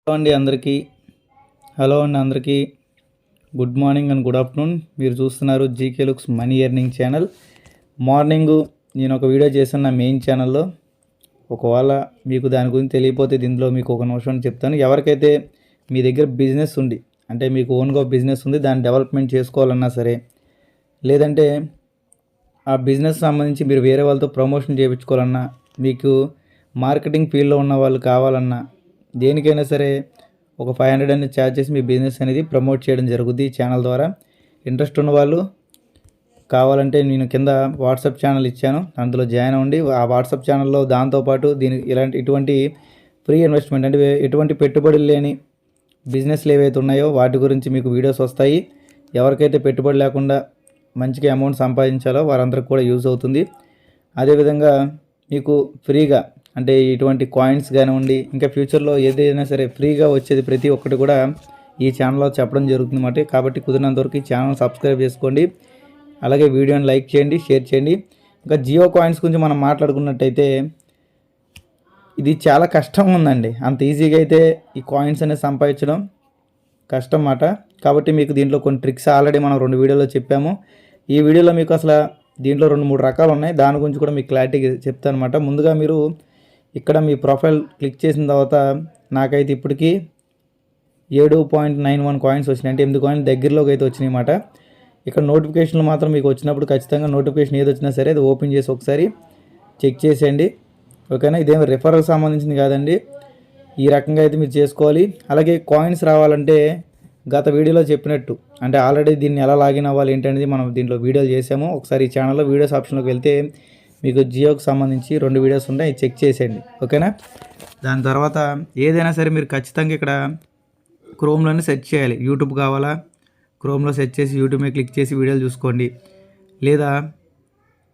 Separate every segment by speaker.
Speaker 1: Hello అండి అందరికీ good morning and good afternoon. మీరు చూస్తున్నారు GK looks money earning channel. Morning నేను ఒక వీడియో చేశాను నా మెయిన్ ఛానల్లో. ఒకవేళ మీకు దాని గురించి తెలియకపోతే దీంట్లో మీకు ఒక నిమిషం చెప్తాను. ఎవరికైతే మీ దగ్గర బిజినెస్ ఉంది, అంటే మీకు ఓన్గా బిజినెస్ ఉంది, దాన్ని డెవలప్మెంట్ చేసుకోవాలన్నా సరే, లేదంటే ఆ బిజినెస్ సంబంధించి మీరు వేరే వాళ్ళతో ప్రమోషన్ చేయించుకోవాలన్నా, మీకు మార్కెటింగ్ ఫీల్డ్లో ఉన్న వాళ్ళు కావాలన్నా, దేనికైనా సరే ఒక 500 అనేది ఛార్జ్ చేసి మీ బిజినెస్ అనేది ప్రమోట్ చేయడం జరుగుద్ది ఈ ఛానల్ ద్వారా. ఇంట్రెస్ట్ ఉన్న వాళ్ళు కావాలంటే నేను కింద వాట్సాప్ ఛానల్ ఇచ్చాను, అందులో జాయిన్ అవ్వండి. ఆ వాట్సాప్ ఛానల్లో దాంతోపాటు ఇటువంటి ఫ్రీ ఇన్వెస్ట్మెంట్, అంటే ఎటువంటి పెట్టుబడులు లేని బిజినెస్లు ఏవైతే ఉన్నాయో వాటి గురించి మీకు వీడియోస్ వస్తాయి. ఎవరికైతే పెట్టుబడి లేకుండా మంచిగా అమౌంట్ సంపాదించాలో వారందరికి కూడా యూజ్ అవుతుంది. అదేవిధంగా మీకు ఫ్రీగా, అంటే ఇటువంటి కాయిన్స్ కానివ్వండి, ఇంకా ఫ్యూచర్లో ఏదైనా సరే ఫ్రీగా వచ్చేది ప్రతి ఒక్కటి కూడా ఈ ఛానల్లో చెప్పడం జరుగుతుంది అన్నమాట. కాబట్టి కుదిరినంతవరకు ఈ ఛానల్ సబ్స్క్రైబ్ చేసుకోండి, అలాగే వీడియోని లైక్ చేయండి, షేర్ చేయండి. ఇంకా జియో కాయిన్స్ గురించి మనం మాట్లాడుకున్నట్టయితే ఇది చాలా కష్టం ఉందండి. అంత ఈజీగా అయితే ఈ కాయిన్స్ అనేది సంపాదించడం కష్టం అన్నమాట. కాబట్టి మీకు దీంట్లో కొన్ని ట్రిక్స్ ఆల్రెడీ మనం 2 వీడియోలో చెప్పాము. ఈ వీడియోలో మీకు అసలు దీంట్లో 2-3 రకాలు ఉన్నాయి, దాని గురించి కూడా మీకు క్లారిటీగా చెప్తాను అనమాట. ముందుగా మీరు ఇక్కడ మీ ప్రొఫైల్ క్లిక్ చేసిన తర్వాత నాకైతే ఇప్పటికీ 7.91 కాయిన్స్ వచ్చినాయి, అంటే 8 కాయిన్స్ దగ్గరలోకి అయితే వచ్చినాయి అన్నమాట. ఇక్కడ నోటిఫికేషన్లు మాత్రం మీకు వచ్చినప్పుడు ఖచ్చితంగా నోటిఫికేషన్ ఏది వచ్చినా సరే అది ఓపెన్ చేసి ఒకసారి చెక్ చేసేయండి, ఓకేనా. ఇదేమి రిఫరల్ సంబంధించింది కాదండి, ఈ రకంగా అయితే మీరు చేసుకోవాలి. అలాగే కాయిన్స్ రావాలంటే గత వీడియోలో చెప్పినట్టు, అంటే ఆల్రెడీ దీన్ని ఎలా లాగిన్ అవ్వాలి ఏంటనేది మనం దీంట్లో వీడియోలు చేసాము. ఒకసారి ఈ ఛానల్లో వీడియోస్ ఆప్షన్లోకి వెళ్తే మీకు జియోకి సంబంధించి 2 వీడియోస్ ఉంటాయి, చెక్ చేసేయండి, ఓకేనా. దాని తర్వాత ఏదైనా సరే మీరు ఖచ్చితంగా ఇక్కడ క్రోమ్లోనే సెర్చ్ చేయాలి. యూట్యూబ్ కావాలా, క్రోమ్లో సెర్చ్ చేసి యూట్యూబ్ మీద క్లిక్ చేసి వీడియోలు చూసుకోండి. లేదా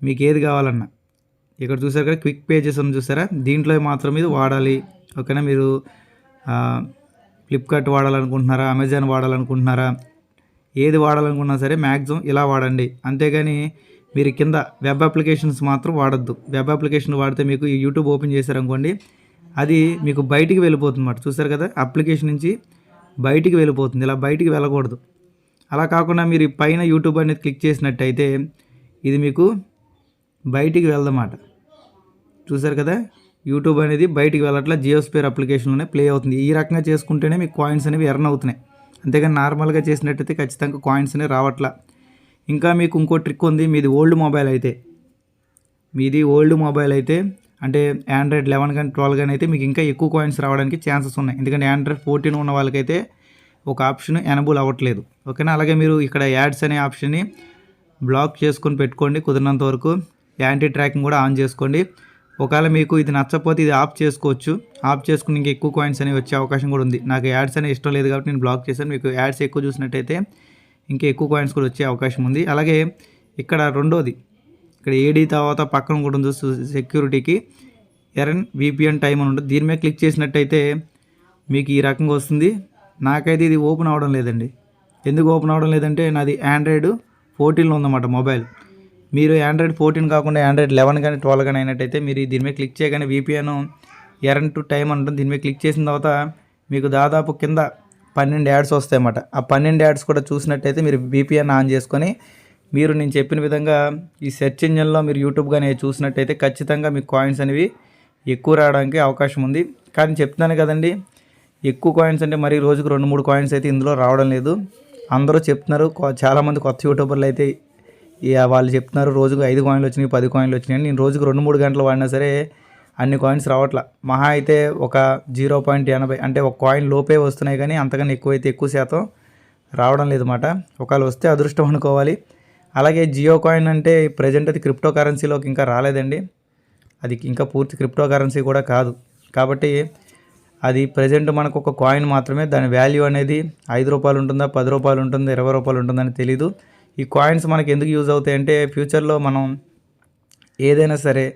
Speaker 1: మీకు ఏది కావాలన్నా ఇక్కడ చూసారు కదా క్విక్ పేజెస్ అని చూసారా, దీంట్లో మాత్రం ఇది వాడాలి, ఓకేనా. మీరు ఫ్లిప్కార్ట్ వాడాలనుకుంటున్నారా, అమెజాన్ వాడాలనుకుంటున్నారా, ఏది వాడాలనుకున్నా సరే మ్యాక్సిమం ఇలా వాడండి. అంతేగాని మీరు కింద వెబ్ అప్లికేషన్స్ మాత్రం వాడద్దు. వెబ్ అప్లికేషన్ వాడితే మీకు ఈ యూట్యూబ్ ఓపెన్ చేశారనుకోండి, అది మీకు బయటికి వెళ్ళిపోతుంది అన్నమాట. చూసారు కదా, అప్లికేషన్ నుంచి బయటికి వెళ్ళిపోతుంది, ఇలా బయటికి వెళ్ళకూడదు. అలా కాకుండా మీరు పైన యూట్యూబ్ అనేది క్లిక్ చేసినట్టయితే ఇది మీకు బయటికి వెళ్దన్నమాట. చూసారు కదా, యూట్యూబ్ అనేది బయటికి వెళ్ళట్లా, జియోస్పేర్ అప్లికేషన్లోనే ప్లే అవుతుంది. ఈ రకంగా చేసుకుంటేనే మీకు కాయిన్స్ అనేవి ఎర్న్ అవుతున్నాయి. అంతేగాని నార్మల్గా చేసినట్టయితే ఖచ్చితంగా కాయిన్స్ అనేవి రావట్లా. ఇంకా మీకు ఇంకో ట్రిక్ ఉంది. మీది ఓల్డ్ మొబైల్ అయితే అంటే ఆండ్రాయిడ్ 11 కానీ 12 కానీ అయితే మీకు ఇంకా ఎక్కువ కాయిన్స్ రావడానికి ఛాన్సెస్ ఉన్నాయి. ఎందుకంటే ఆండ్రాయిడ్ 14 ఉన్న వాళ్ళకైతే ఒక ఆప్షన్ ఎనబుల్ అవ్వట్లేదు, ఓకేనా. అలాగే మీరు ఇక్కడ యాడ్స్ అనే ఆప్షన్ని బ్లాక్ చేసుకొని పెట్టుకోండి కుదిరినంత వరకు. యాంటీ ట్రాకింగ్ కూడా ఆన్ చేసుకోండి. ఒకవేళ మీకు ఇది నచ్చకపోతే ఇది ఆఫ్ చేసుకోవచ్చు. ఆఫ్ చేసుకుని ఇంకా ఎక్కువ కాయిన్స్ అనేవి వచ్చే అవకాశం కూడా ఉంది. నాకు యాడ్స్ అనేవి ఇష్టం లేదు కాబట్టి నేను బ్లాక్ చేశాను. మీకు యాడ్స్ ఎక్కువ చూసినట్టయితే ఇంకా ఎక్కువ కాయిన్స్ కూడా వచ్చే అవకాశం ఉంది. అలాగే ఇక్కడ రెండోది, ఇక్కడ ఏడీ తర్వాత పక్కన కూడా ఉంది సెక్యూరిటీకి ఎర్న్ విపిఎన్ టైం అని ఉంటుంది. దీని మీద క్లిక్ చేసినట్టయితే మీకు ఈ రకంగా వస్తుంది. నాకైతే ఇది ఓపెన్ అవ్వడం లేదండి. ఎందుకు ఓపెన్ అవ్వడం లేదంటే నాది ఆండ్రాయిడ్ 14లో ఉందన్నమాట మొబైల్. మీరు ఆండ్రాయిడ్ 14 కాకుండా ఆండ్రాయిడ్ 11 కానీ 12 కానీ అయినట్టయితే మీరు దీని మీద క్లిక్ చేయగానే విపిఎన్ ఎర్న్ టు టైం ఉంటుంది. దీని మీద క్లిక్ చేసిన తర్వాత మీకు దాదాపు కింద 12 యాడ్స్ వస్తాయన్నమాట. ఆ 12 యాడ్స్ కూడా చూసినట్టయితే మీరు విపిఎన్ ఆన్ చేసుకొని మీరు నేను చెప్పిన విధంగా ఈ సెర్చ్ ఇంజన్లో మీరు యూట్యూబ్ కానీ చూసినట్టయితే ఖచ్చితంగా మీకు కాయిన్స్ అనేవి ఎక్కువ రావడానికి అవకాశం ఉంది. కానీ చెప్తున్నాను కదండి, ఎక్కువ కాయిన్స్ అంటే మరి రోజుకు 2-3 కాయిన్స్ అయితే ఇందులో రావడం లేదు. అందరూ చెప్తున్నారు, చాలామంది కొత్త యూట్యూబర్లు అయితే వాళ్ళు చెప్తున్నారు రోజుకు 5 కాయిన్లు వచ్చినాయి, 10 కాయిన్లు వచ్చినాయి. నేను రోజుకు 2-3 గంటలు వాడినా సరే అన్ని కాయిన్స్ రావట్లా. మహా అయితే ఒక 0.80 అంటే ఒక కాయిన్ లోపే వస్తున్నాయి, కానీ అంతకన్నా ఎక్కువ శాతం రావడం లేదన్నమాట. ఒకవేళ వస్తే అదృష్టం అనుకోవాలి. అలాగే జియో కాయిన్ అంటే ప్రజెంట్ అది క్రిప్టో కరెన్సీలోకి ఇంకా రాలేదండి. అది ఇంకా పూర్తి క్రిప్టో కరెన్సీ కూడా కాదు. కాబట్టి అది ప్రజెంట్ మనకు ఒక కాయిన్ మాత్రమే. దాని వాల్యూ అనేది 5 రూపాయలు ఉంటుందా, 10 రూపాయలు ఉంటుందా, 20 రూపాయలు ఉంటుందని తెలీదు. ఈ కాయిన్స్ మనకి ఎందుకు యూజ్ అవుతాయంటే ఫ్యూచర్లో మనం ఏదైనా సరే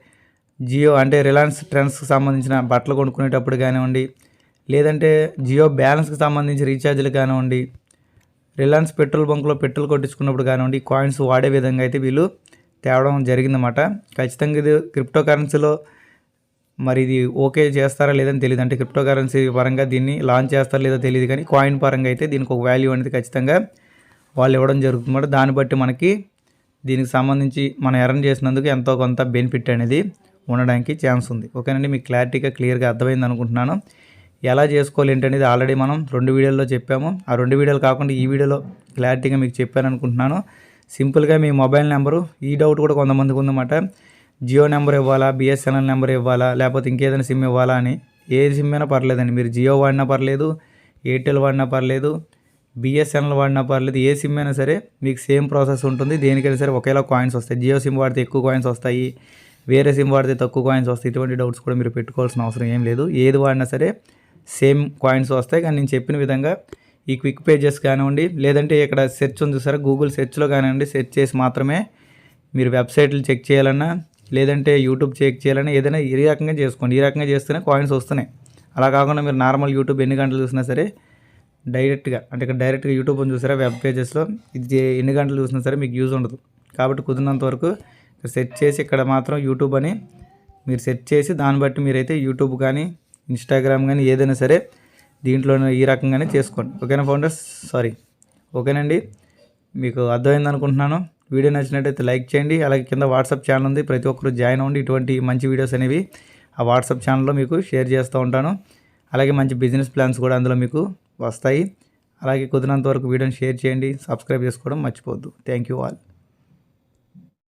Speaker 1: జియో అంటే రిలయన్స్ ట్రెండ్స్కి సంబంధించిన బట్టలు కొనుక్కునేటప్పుడు కానివ్వండి, లేదంటే జియో బ్యాలెన్స్కి సంబంధించి రీఛార్జ్లు కానివ్వండి, రిలయన్స్ పెట్రోల్ బంక్లో పెట్రోల్ కొట్టించుకున్నప్పుడు కానివ్వండి, కాయిన్స్ వాడే విధంగా అయితే వీళ్ళు తేవడం జరిగిందన్నమాట. ఖచ్చితంగా ఇది క్రిప్టో కరెన్సీలో మరి ఇది ఓకే చేస్తారా లేదని తెలియదు. అంటే క్రిప్టో కరెన్సీ పరంగా దీన్ని లాంచ్ చేస్తారా లేదో తెలియదు, కానీ కాయిన్ పరంగా అయితే దీనికి ఒక వాల్యూ అనేది ఖచ్చితంగా వాళ్ళు ఇవ్వడం జరుగుతుంది. దాన్ని బట్టి మనకి దీనికి సంబంధించి మనం ఎర్న్ చేసినందుకు ఎంతో కొంత బెనిఫిట్ అనేది ఉండడానికి ఛాన్స్ ఉంది. ఓకేనండి, మీకు క్లియర్గా అర్థమైంది అనుకుంటున్నాను. ఎలా చేసుకోవాలి ఏంటనేది ఆల్రెడీ మనం 2 వీడియోల్లో చెప్పాము. ఆ 2 వీడియోలు కాకుండా ఈ వీడియోలో క్లారిటీగా మీకు చెప్పాను అనుకుంటున్నాను. సింపుల్గా మీ మొబైల్ నెంబరు, ఈ డౌట్ కూడా కొంతమందికి ఉందన్నమాట, జియో నెంబర్ ఇవ్వాలా, బిఎస్ఎన్ఎల్ నెంబర్ ఇవ్వాలా, లేకపోతే ఇంకేదైనా సిమ్ ఇవ్వాలా అని. ఏ సిమ్ అయినా పర్లేదండి, మీరు జియో వాడినా పర్లేదు, ఎయిర్టెల్ వాడినా పర్లేదు, బిఎస్ఎన్ఎల్ వాడినా పర్లేదు, ఏ సిమ్ అయినా సరే మీకు సేమ్ ప్రాసెస్ ఉంటుంది. దేనికైనా సరే ఒకేలా కాయిన్స్ వస్తాయి. జియో సిమ్ వాడితే ఎక్కువ కాయిన్స్ వస్తాయి, వేరే సిమ్ వాడితే తక్కువ కాయిన్స్ వస్తాయి. ఇటువంటి డౌట్స్ కూడా మీరు పెట్టుకోవాల్సిన అవసరం ఏం లేదు. ఏది వాడినా సరే సేమ్ కాయిన్స్ వస్తాయి. కానీ నేను చెప్పిన విధంగా ఈ క్విక్ పేజెస్ కానివ్వండి, లేదంటే ఇక్కడ సెర్చ్ ఉంది చూసారా, గూగుల్ సెర్చ్లో కానివ్వండి, సెర్చ్ చేసి మాత్రమే మీరు వెబ్సైట్లు చెక్ చేయాలన్నా, లేదంటే యూట్యూబ్ చెక్ చేయాలన్నా ఏదైనా ఈ రకంగా చేసుకోండి. ఈ రకంగా చేస్తేనే కాయిన్స్ వస్తున్నాయి. అలా కాకుండా మీరు నార్మల్ యూట్యూబ్ ఎన్ని గంటలు చూసినా సరే డైరెక్ట్గా, అంటే ఇక్కడ డైరెక్ట్గా యూట్యూబ్ అని చూసారా వెబ్ పేజెస్లో, ఇది ఎన్ని గంటలు చూసినా సరే మీకు యూజ్ ఉండదు. కాబట్టి కుదిరినంత వరకు సెర్చ్ చేసి ఇక్కడ మాత్రం యూట్యూబ్ అని మీరు సెర్చ్ చేసి దాన్ని బట్టి మీరైతే యూట్యూబ్ కానీ ఇన్స్టాగ్రామ్ కానీ ఏదైనా సరే దీంట్లో ఈ రకంగానే చేసుకోండి. ఓకేనా ఫౌండర్స్? ఓకేనండి, మీకు అర్థమైంది అనుకుంటున్నాను. వీడియో నచ్చినట్టయితే లైక్ చేయండి. అలాగే కింద వాట్సాప్ ఛానల్ ఉంది, ప్రతి ఒక్కరు జాయిన్ అవ్వండి. ఇటువంటి మంచి వీడియోస్ అనేవి ఆ వాట్సాప్ ఛానల్లో మీకు షేర్ చేస్తూ ఉంటాను. అలాగే మంచి బిజినెస్ ప్లాన్స్ కూడా అందులో మీకు వస్తాయి. అలాగే కుదిరినంత వరకు వీడియోని షేర్ చేయండి, సబ్స్క్రైబ్ చేసుకోవడం మర్చిపోవద్దు. Thank you all.